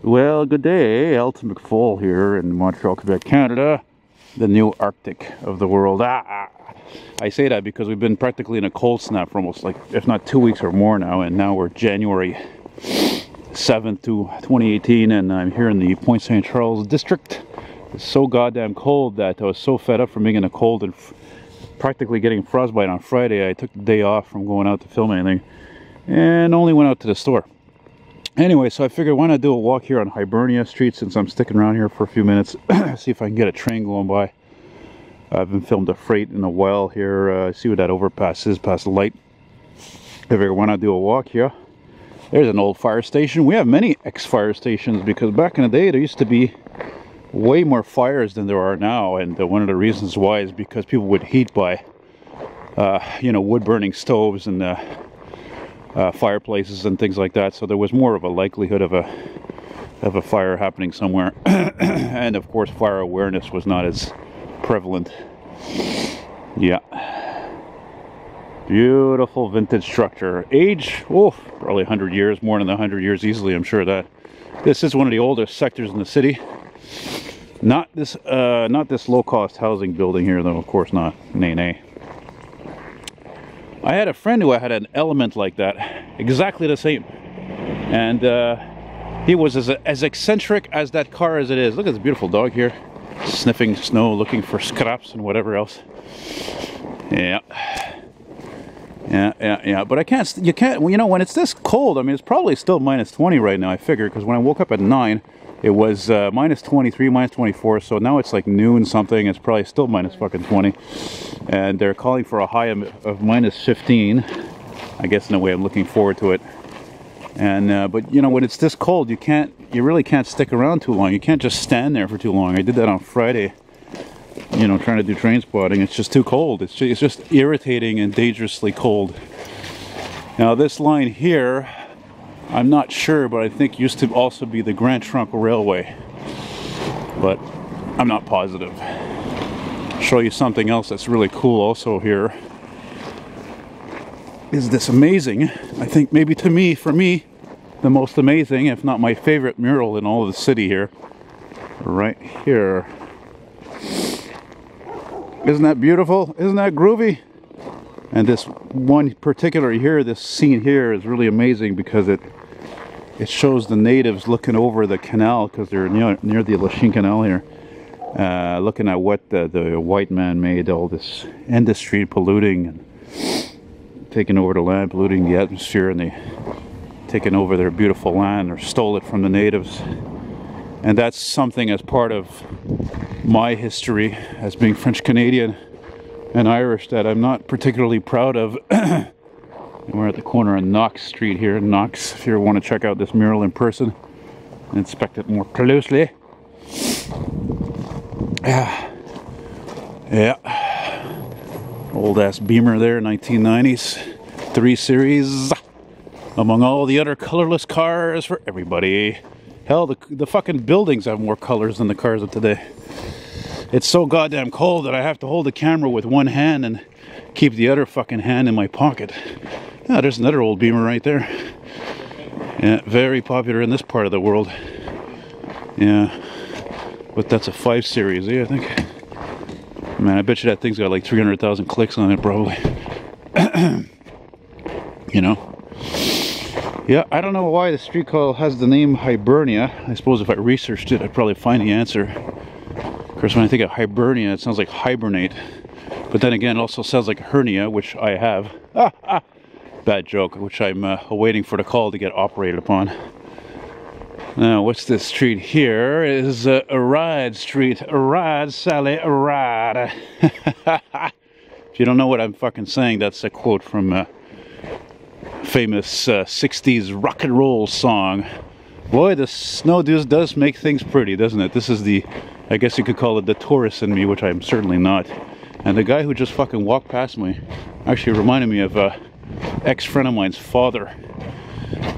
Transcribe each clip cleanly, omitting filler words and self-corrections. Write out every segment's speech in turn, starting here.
Well, good day. Elton McFall here in Montreal, Quebec, Canada, the new Arctic of the world. I say that because we've been practically in a cold snap for almost, like, if not 2 weeks or more now, and now we're January 7th to 2018, and I'm here in the Pointe-St-Charles district. It's so goddamn cold that I was so fed up from being in the cold and practically getting frostbite on Friday. I took the day off from going out to film anything and only went out to the store. Anyway, so I figured why not do a walk here on Hibernia Street since I'm sticking around here for a few minutes. See if I can get a train going by. I haven't filmed a freight in a while here. See what that overpass is past the light. I figured why not do a walk here. There's an old fire station. We have many ex-fire stations because back in the day there used to be way more fires than there are now, and one of the reasons why is because people would heat by wood burning stoves and fireplaces and things like that, so there was more of a likelihood of a fire happening somewhere. And of course fire awareness was not as prevalent. Yeah, beautiful vintage structure. Age, oh, probably 100 years, more than 100 years easily, I'm sure of that. This is one of the oldest sectors in the city. Not this low-cost housing building here, though, of course not. Nay. I had a friend who had an Element like that, exactly the same, and he was as eccentric as that car as it is. Look at this beautiful dog here, sniffing snow, looking for scraps and whatever else. Yeah. But you can't, when it's this cold, I mean, it's probably still minus 20 right now, I figure, because when I woke up at 9, it was minus 23, minus 24, so now it's like noon something, it's probably still minus fucking 20. And they're calling for a high of minus 15. I guess in a way I'm looking forward to it. And but when it's this cold, you really can't stick around too long. You can't just stand there for too long. I did that on Friday, trying to do train spotting. It's just too cold. It's just irritating and dangerously cold. Now this line here, I'm not sure, but I think used to also be the Grand Trunk Railway, but I'm not positive. Show you something else that's really cool also here. Is this amazing, I think maybe for me, the most amazing, if not my favorite mural in all of the city here. Right here. Isn't that beautiful? Isn't that groovy? And this one particular here, this scene here is really amazing because it shows the natives looking over the canal, because they're near the Lachine Canal here, looking at what the white man made, all this industry polluting and taking over the land, polluting the atmosphere, and they taken over their beautiful land or stole it from the natives. And that's something as part of my history as being French Canadian and Irish that I'm not particularly proud of. And we're at the corner of Knox Street here in Knox, if you want to check out this mural in person and inspect it more closely. Yeah. Old ass Beamer there, 1990s, 3 Series, among all the other colorless cars for everybody. Hell, the fucking buildings have more colors than the cars of today. It's so goddamn cold that I have to hold the camera with one hand and keep the other fucking hand in my pocket. Yeah, there's another old Beamer right there. Yeah, very popular in this part of the world. Yeah, but that's a 5 Series, I think. Man, I bet you that thing's got like 300,000 clicks on it, probably. Yeah, I don't know why the street call has the name Hibernia. I suppose if I researched it, I'd probably find the answer. Of course, when I think of Hibernia, it sounds like hibernate. But then again, it also sounds like hernia, which I have. Bad joke, which I'm awaiting for the call to get operated upon. Now, what's this street here? Is a ride street. A ride, Sally, a ride. If you don't know what I'm fucking saying, that's a quote from a famous 60s rock and roll song. Boy, the snow does make things pretty, doesn't it? This is I guess you could call it the tourist in me, which I'm certainly not. And the guy who just fucking walked past me actually reminded me of ex-friend of mine's father.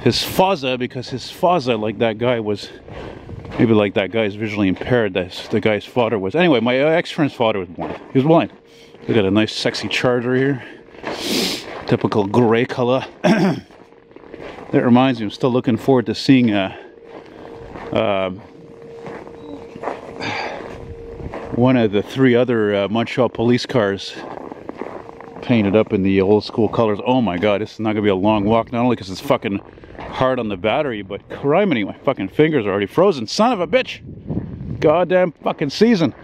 His father, because his father, like that guy, was maybe like that guy's visually impaired. The guy's father was. Anyway, my ex-friend's father was blind. He was blind. We got a nice, sexy Charger here, typical gray color. That reminds me, I'm still looking forward to seeing One of the 3 other Montreal police cars painted up in the old school colors. Oh my god, this is not gonna be a long walk, not only because it's fucking hard on the battery, but criminy, my fucking fingers are already frozen. Son of a bitch! Goddamn fucking season.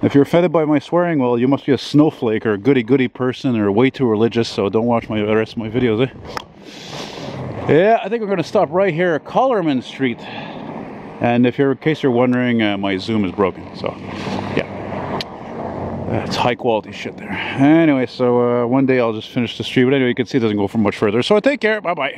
If you're offended by my swearing, well, you must be a snowflake or a goody-goody person or way too religious, so don't watch the rest of my videos, eh? Yeah, I think we're gonna stop right here at Colorman Street. And in case you're wondering, my Zoom is broken, so yeah. It's high quality shit there. Anyway, so one day I'll just finish the street, but anyway, you can see it doesn't go for much further. So take care, bye-bye.